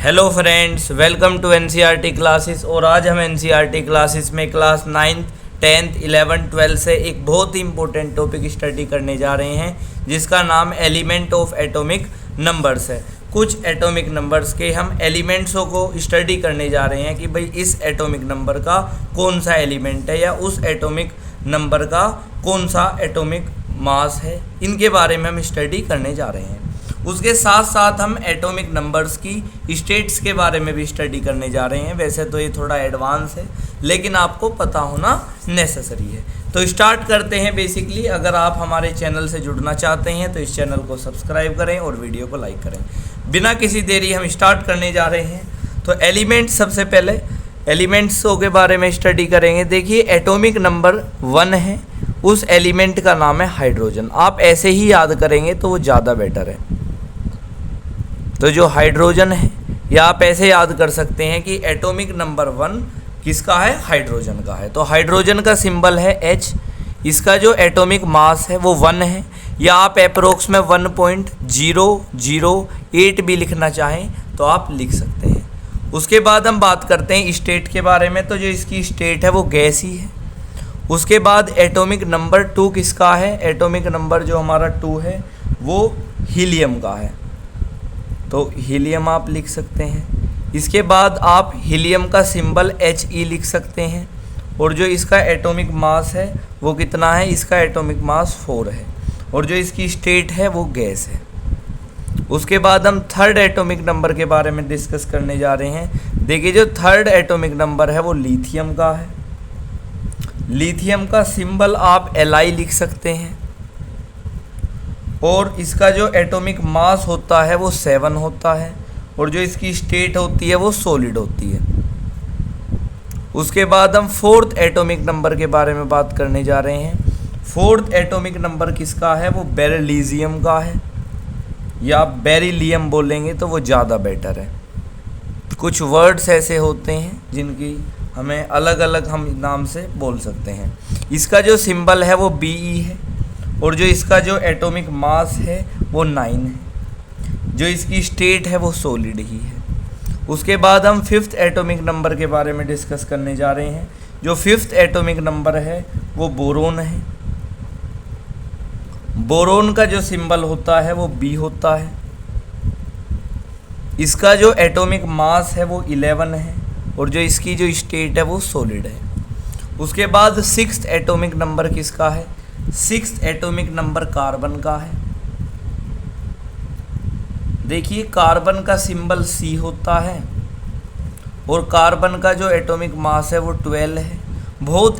Hello friends, welcome to NCERT classes. और आज हम एनसीईआरटी क्लासेस में class 9th, 10th, 11th, 12th से एक बहुत ही इंपॉर्टेंट टॉपिक स्टडी करने जा रहे हैं जिसका नाम एलिमेंट ऑफ एटॉमिक नंबर्स है। कुछ एटॉमिक नंबर्स के हम एलिमेंट्सों को स्टडी करने जा रहे हैं कि भाई इस एटॉमिक नंबर का कौन सा एलिमेंट है या उस एटॉमिक नंबर का कौन सा एटॉमिक मास है, इनके बारे में हम स्टडी करने जा रहे हैं। उसके साथ साथ हम एटॉमिक नंबर्स की स्टेट्स के बारे में भी स्टडी करने जा रहे हैं। वैसे तो ये थोड़ा एडवांस है लेकिन आपको पता होना नेसेसरी है। तो स्टार्ट करते हैं। बेसिकली अगर आप हमारे चैनल से जुड़ना चाहते हैं तो इस चैनल को सब्सक्राइब करें और वीडियो को लाइक करें। बिना किसी देरी हम स्टार्ट करने जा रहे हैं। तो एलिमेंट्स, सबसे पहले एलिमेंट्सों के बारे में स्टडी करेंगे। देखिए, एटॉमिक नंबर 1 है, उस एलिमेंट का नाम है हाइड्रोजन। आप ऐसे ही याद करेंगे तो वो ज़्यादा बेटर है। तो जो हाइड्रोजन है, या आप ऐसे याद कर सकते हैं कि एटॉमिक नंबर 1 किसका है? हाइड्रोजन का है। तो हाइड्रोजन का सिंबल है H। इसका जो एटॉमिक मास है वो 1 है, या आप अप्रोक्स में 1.008 भी लिखना चाहें तो आप लिख सकते हैं। उसके बाद हम बात करते हैं स्टेट के बारे में। तो जो इसकी स्टेट है वो गैस ही है। उसके बाद एटॉमिक नंबर 2 किसका है? एटॉमिक नंबर जो हमारा 2 है वो हीलियम का है, तो हीलियम आप लिख सकते हैं। इसके बाद आप हीलियम का सिंबल He लिख सकते हैं। और जो इसका एटॉमिक मास है वो कितना है? इसका एटॉमिक मास 4 है। और जो इसकी स्टेट है वो गैस है। उसके बाद हम थर्ड एटॉमिक नंबर के बारे में डिस्कस करने जा रहे हैं। देखिए, जो थर्ड एटॉमिक नंबर है वो लिथियम का है। लिथियम का सिंबल आप Li लिख सकते हैं। और इसका जो एटॉमिक मास होता है वो 7 होता है। और जो इसकी स्टेट होती है वो सॉलिड होती है। उसके बाद हम फोर्थ एटॉमिक नंबर के बारे में बात करने जा रहे हैं। फोर्थ एटॉमिक नंबर किसका है? वो बेरिलियम का है, या बेरिलियम बोलेंगे तो वो ज़्यादा बेटर है। कुछ वर्ड्स ऐसे होते हैं जिनकी हमें अलग अलग हम नाम से बोल सकते हैं। इसका जो सिंबल है वो Be है। और जो इसका जो एटॉमिक मास है वो 9 है। जो इसकी स्टेट है वो सॉलिड ही है। उसके बाद हम फिफ्थ एटॉमिक नंबर के बारे में डिस्कस करने जा रहे हैं। जो फिफ्थ एटॉमिक नंबर है वो बोरोन है। बोरोन का जो सिंबल होता है वो B होता है। इसका जो एटॉमिक मास है वो 11 है। और जो इसकी जो स्टेट है वो सॉलिड है। उसके बाद सिक्स्थ एटॉमिक नंबर किसका है? सिक्स्थ एटॉमिक नंबर कार्बन का है। देखिए, कार्बन का सिंबल C होता है। और कार्बन का जो एटॉमिक मास है वो 12 है। बहुत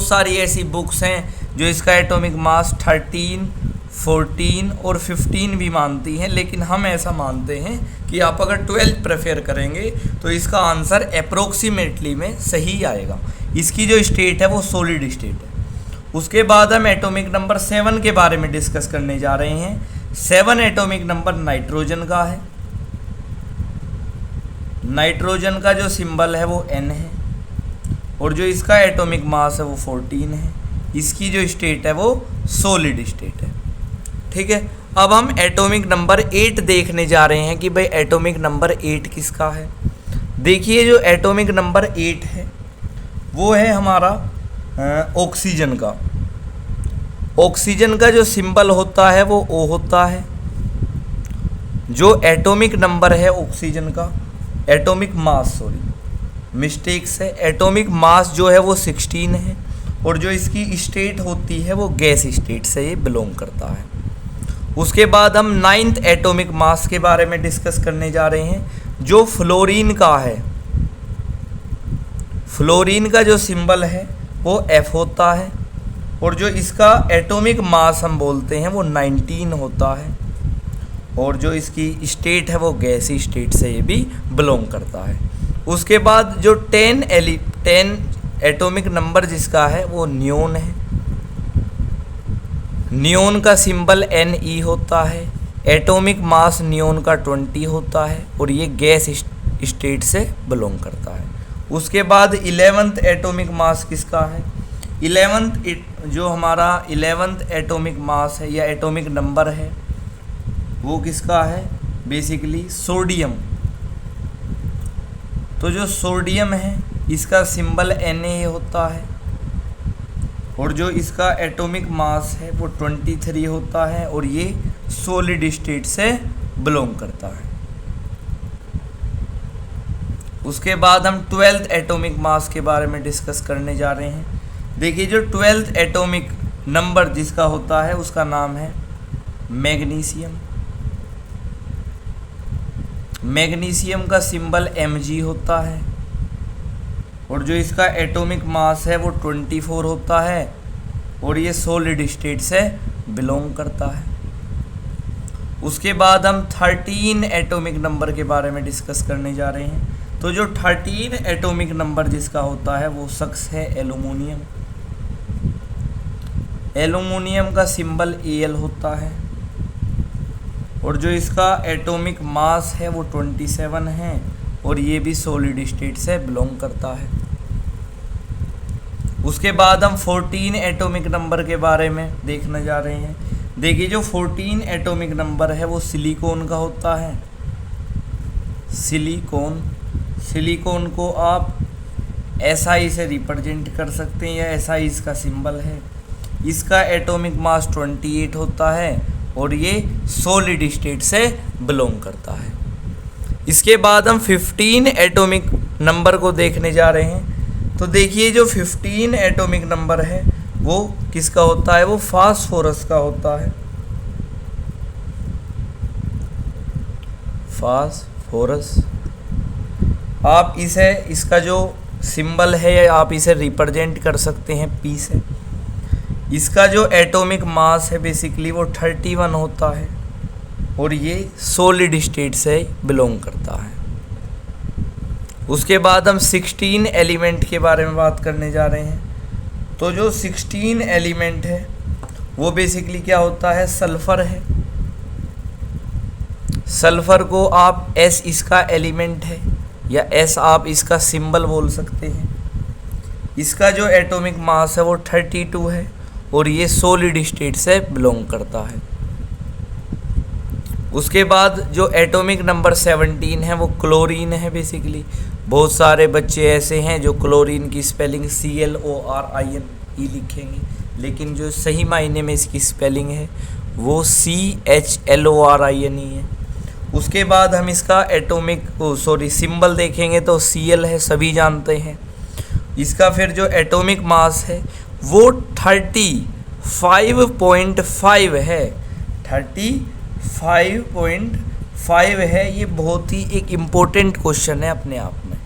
सारी ऐसी बुक्स हैं जो इसका एटॉमिक मास 13, 14 और 15 भी मानती हैं, लेकिन हम ऐसा मानते हैं कि आप अगर 12 प्रेफर करेंगे तो इसका आंसर अप्रोक्सीमेटली में सही आएगा। इसकी जो स्टेट है वो सॉलिड स्टेट है। उसके बाद हम एटॉमिक नंबर 7 के बारे में डिस्कस करने जा रहे हैं। 7 एटॉमिक नंबर नाइट्रोजन का है। नाइट्रोजन का जो सिंबल है वो N है। और जो इसका एटॉमिक मास है वो 14 है। इसकी जो स्टेट है वो सॉलिड स्टेट है। ठीक है, अब हम एटॉमिक नंबर 8 देखने जा रहे हैं कि भाई एटॉमिक नंबर 8 किसका है। देखिए, जो एटॉमिक नंबर 8 है वो है हमारा ऑक्सीजन का। ऑक्सीजन का जो सिंबल होता है वो O होता है। जो एटॉमिक नंबर है ऑक्सीजन का, एटॉमिक मास, मिस्टेक से, एटॉमिक मास जो है वो 16 है। और जो इसकी स्टेट होती है वो गैस स्टेट से ये बिलोंग करता है। उसके बाद हम 9th एटॉमिक मास के बारे में डिस्कस करने जा रहे हैं, जो फ्लोरीन का है। फ्लोरीन का जो सिंबल है वो F होता है। और जो इसका एटॉमिक मास हम बोलते हैं वो 19 होता है। और जो इसकी स्टेट है वो गैसी स्टेट से ये भी बिलोंग करता है। उसके बाद जो 10 एटॉमिक नंबर जिसका है वो नियोन है। नियोन का सिंबल Ne होता है। एटॉमिक मास नियोन का 20 होता है। और ये गैस स्टेट से बिलोंग करता है। उसके बाद 11th एटॉमिक मास किसका है? 11th एटॉमिक मास है या एटॉमिक नंबर है वो किसका है? Basically sodium. तो जो सोडियम है इसका सिंबल Na होता है और जो इसका एटॉमिक मास है वो 23 होता है और ये सॉलिड स्टेट से बिलोंग करता है। उसके बाद हम 12th एटॉमिक मास के बारे में डिस्कस करने जा रहे हैं। देखिए जो 12th एटॉमिक नंबर जिसका होता है उसका नाम है मैग्नीशियम। मैग्नीशियम का सिंबल Mg होता है और जो इसका एटॉमिक मास है वो 24 होता है और ये सॉलिड स्टेट से बिलोंग करता है। उसके बाद हम 13 एटॉमिक नंबर के बारे में डिस्कस करने जा रहे हैं। तो जो 13 एटॉमिक नंबर जिसका होता है वो शख्स है एल्युमिनियम। एल्युमिनियम का सिंबल Al होता है और जो इसका एटॉमिक मास है वो 27 है और ये भी सॉलिड स्टेट से बिलोंग करता है। उसके बाद हम 14 एटॉमिक नंबर के बारे में देखने जा रहे हैं। देखिए जो 14 एटॉमिक नंबर है वो सिलिकॉन का होता है। सिलिकॉन को आप Si से रिप्रेजेंट कर सकते हैं या Si इसका सिंबल है। इसका एटॉमिक मास 28 होता है और ये सॉलिड स्टेट से बिलोंग करता है। इसके बाद हम 15 एटॉमिक नंबर को देखने जा रहे हैं। तो देखिए जो 15 एटॉमिक नंबर है वो किसका होता है, वो फास्फोरस का होता है। फास्फोरस आप इसे इसका जो सिंबल है आप इसे रिप्रेजेंट कर सकते हैं P से। इसका जो एटॉमिक मास है बेसिकली वो 31 होता है और ये सॉलिड स्टेट से बिलोंग करता है। उसके बाद हम 16 एलिमेंट के बारे में बात करने जा रहे हैं। तो जो 16 एलिमेंट है वो बेसिकली क्या होता है, सल्फ़र है। सल्फ़र को आप S इसका एलिमेंट है या S आप इसका सिंबल बोल सकते हैं। इसका जो एटॉमिक मास है वो 32 है और ये सॉलिड स्टेट से बिलोंग करता है। उसके बाद जो एटॉमिक नंबर 17 है वो क्लोरीन है। बेसिकली बहुत सारे बच्चे ऐसे हैं जो क्लोरीन की स्पेलिंग CLORINE लिखेंगे, लेकिन जो सही मायने में इसकी स्पेलिंग है वो CHLORINE है। उसके बाद हम इसका सिंबल देखेंगे तो Cl है, सभी जानते हैं। इसका फिर जो एटॉमिक मास है वो 35.5 है, 35.5 है। ये बहुत ही एक इम्पोर्टेंट क्वेश्चन है अपने आप में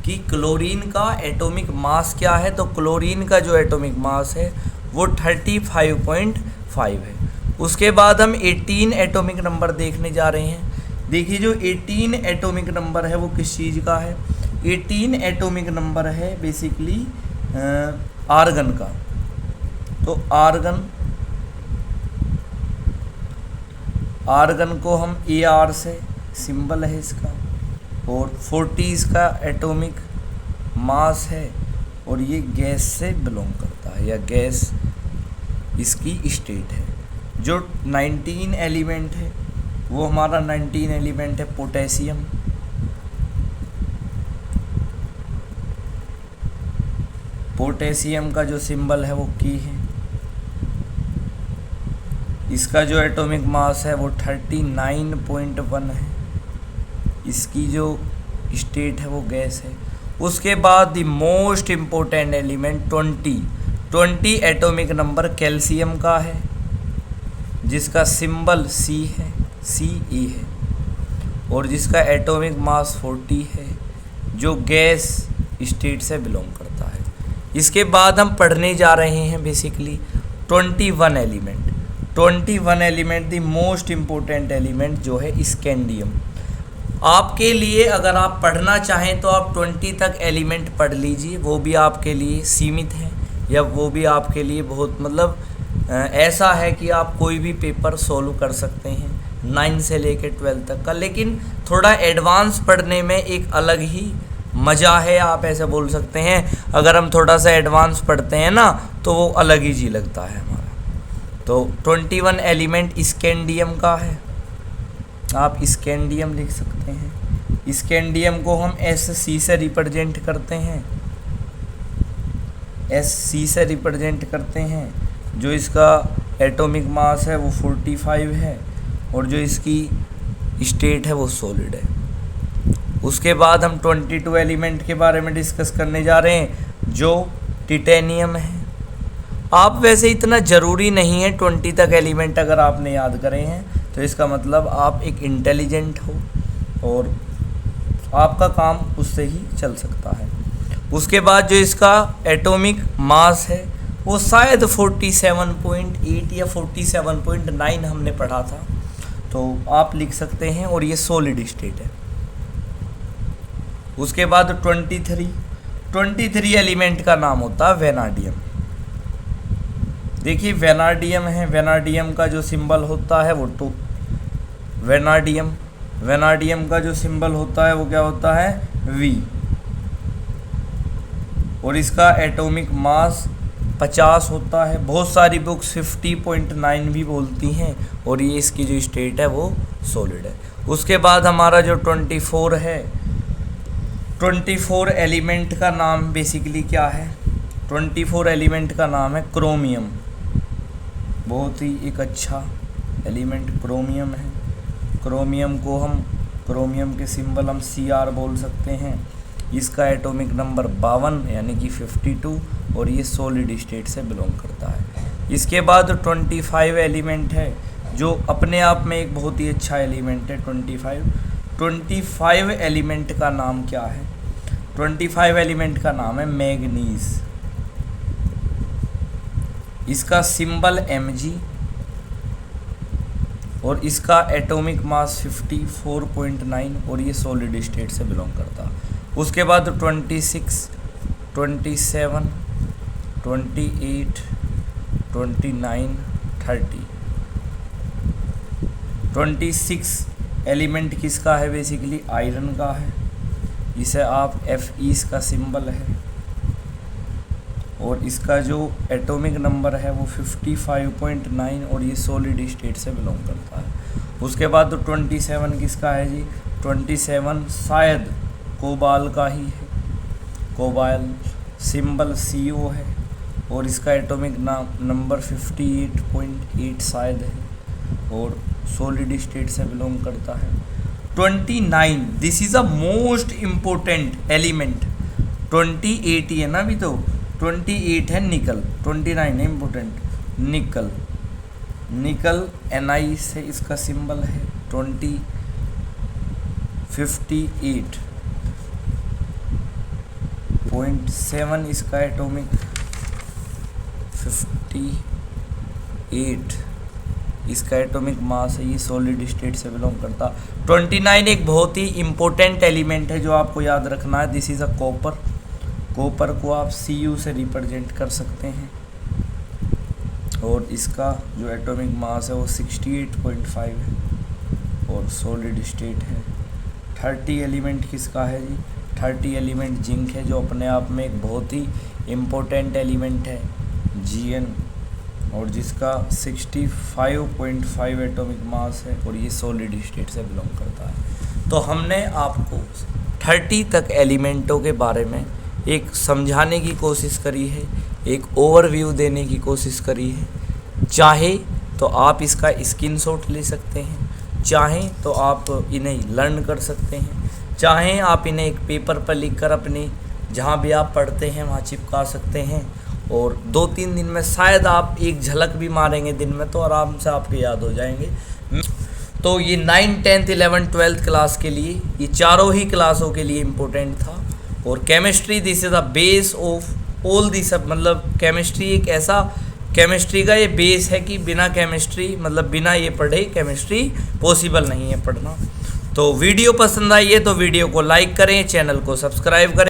कि क्लोरीन का एटॉमिक मास क्या है। तो क्लोरीन का जो एटॉमिक मास है वो 35.5 है। उसके बाद हम 18 एटॉमिक नंबर देखने जा रहे हैं। देखिए जो 18 एटॉमिक नंबर है वो किस चीज़ का है, 18 एटॉमिक नंबर है बेसिकली आर्गन का। तो आर्गन को हम AR से सिंबल है इसका, और 40 इसका एटॉमिक मास है और ये गैस से बिलोंग करता है या गैस इसकी स्टेट है। जो 19 एलिमेंट है वो हमारा 19 एलिमेंट है पोटेशियम। पोटेशियम का जो सिंबल है वो K है। इसका जो एटॉमिक मास है वो 39.1 है। इसकी जो स्टेट है वो गैस है। उसके बाद the most important element 20 atomic number calcium का है, जिसका सिंबल C है, Ce है, और जिसका एटॉमिक मास 40 है, जो गैस स्टेट से बिलोंग करता है। इसके बाद हम पढ़ने जा रहे हैं basically 21 element. 21 element the most important element जो है स्कैंडियम। आपके लिए अगर आप पढ़ना चाहें तो आप 20 तक एलिमेंट पढ़ लीजिए, वो भी आपके लिए सीमित है या वो भी आपके लिए बहुत मतलब ऐसा है कि आप कोई भी पेपर सोल्व कर सकते हैं 9 से लेकर 12 तक का। लेकिन थोड़ा एडवांस पढ़ने में एक अलग ही मज़ा है, आप ऐसे बोल सकते हैं। अगर हम थोड़ा सा एडवांस पढ़ते हैं ना तो वो अलग ही जी लगता है हमारा। तो 21 एलिमेंट स्कैंडियम का है, आप स्कैंडियम लिख सकते हैं। स्कैंडियम को हम Sc से रिप्रेजेंट करते हैं, Sc से रिप्रेजेंट करते हैं। जो इसका एटॉमिक मास है वो 45 है और जो इसकी स्टेट है वो सॉलिड है। उसके बाद हम 22 एलिमेंट के बारे में डिस्कस करने जा रहे हैं जो टिटेनियम है। आप वैसे इतना ज़रूरी नहीं है 20 तक एलिमेंट अगर आपने याद करे हैं तो इसका मतलब आप एक इंटेलिजेंट हो और आपका काम उससे ही चल सकता है। उसके बाद जो इसका एटॉमिक मास है वो शायद 47.8 या 47.9 हमने पढ़ा था, तो आप लिख सकते हैं और ये सॉलिड स्टेट है। उसके बाद 23 एलिमेंट का नाम होता है वेनाडियम। देखिए वेनाडियम है, वेनाडियम का जो सिंबल होता है वो वेनाडियम का जो सिंबल होता है वो क्या होता है V, और इसका एटॉमिक मास 50 होता है। बहुत सारी बुक्स 50.9 भी बोलती हैं और ये इसकी जो स्टेट है वो सॉलिड है। उसके बाद हमारा जो 24 है, 24 एलिमेंट का नाम बेसिकली क्या है? 24 एलिमेंट का नाम है क्रोमियम। बहुत ही एक अच्छा एलिमेंट क्रोमियम है। क्रोमियम के सिंबल हम Cr बोल सकते हैं। इसका एटॉमिक नंबर 52 यानी कि 52 और ये सॉलिड स्टेट से बिलोंग करता है। इसके बाद 25 एलिमेंट है जो अपने आप में एक बहुत ही अच्छा एलिमेंट है। 25 एलिमेंट का नाम क्या है? 25 एलिमेंट का नाम है मैग्नीज। इसका सिंबल Mg और इसका एटॉमिक मास 54.9 और ये सॉलिड स्टेट से बिलोंग करता है। उसके बाद 26, 27, 28, 29, 30। 26 एलिमेंट किसका है? बेसिकली आयरन का है। इसे आप Fe इसका सिंबल है और इसका जो एटॉमिक नंबर है वो 55.9 और ये सॉलिड स्टेट से बिलोंग करता है। उसके बाद 27 किसका है जी? 27 शायद कोबाल का ही है। कोबाल सिंबल Co है और इसका एटॉमिक नंबर 58.8 शायद है और सॉलिड स्टेट से बिलोंग करता है। 29 this is a most important element. 28 है ना, अभी तो 28 है निकल, 29 है इम्पोर्टेंट निकल। Ni से इसका सिंबल है। 58.7 इसका एटॉमिक 58 इसका एटॉमिक मास है। ये सॉलिड स्टेट से बिलोंग करता। 29 एक बहुत ही इम्पोर्टेंट एलिमेंट है जो आपको याद रखना है। This is a copper. Copper को आप Cu से रिप्रेजेंट कर सकते हैं और इसका जो एटॉमिक मास है वो 68.5 है और सॉलिड स्टेट है। 30 एलिमेंट किसका है जी? 30 एलिमेंट जिंक है जो अपने आप में एक बहुत ही इम्पोर्टेंट एलिमेंट है Gn और जिसका 65.5 एटॉमिक मास है और ये सॉलिड स्टेट से बिलोंग करता है। तो हमने आपको 30 तक एलिमेंटों के बारे में एक समझाने की कोशिश करी है, एक ओवरव्यू देने की कोशिश करी है। चाहे तो आप इसका स्क्रीनशॉट ले सकते हैं, चाहें तो आप इन्हें लर्न कर सकते हैं, चाहें आप इन्हें एक पेपर पर लिखकर अपने जहाँ भी आप पढ़ते हैं वहाँ चिपका सकते हैं और 2-3 दिन में शायद आप एक झलक भी मारेंगे दिन में तो आराम से आपके याद हो जाएंगे। तो ये 9th 10th 11th 12th class के लिए, ये चारों ही क्लासों के लिए इम्पोर्टेंट था। और chemistry this is the base of all this, मतलब केमिस्ट्री एक ऐसा, केमिस्ट्री का ये बेस है कि बिना केमिस्ट्री मतलब बिना ये पढ़े केमिस्ट्री पॉसिबल नहीं है पढ़ना। तो वीडियो पसंद आई है तो वीडियो को लाइक करें, चैनल को सब्सक्राइब करें।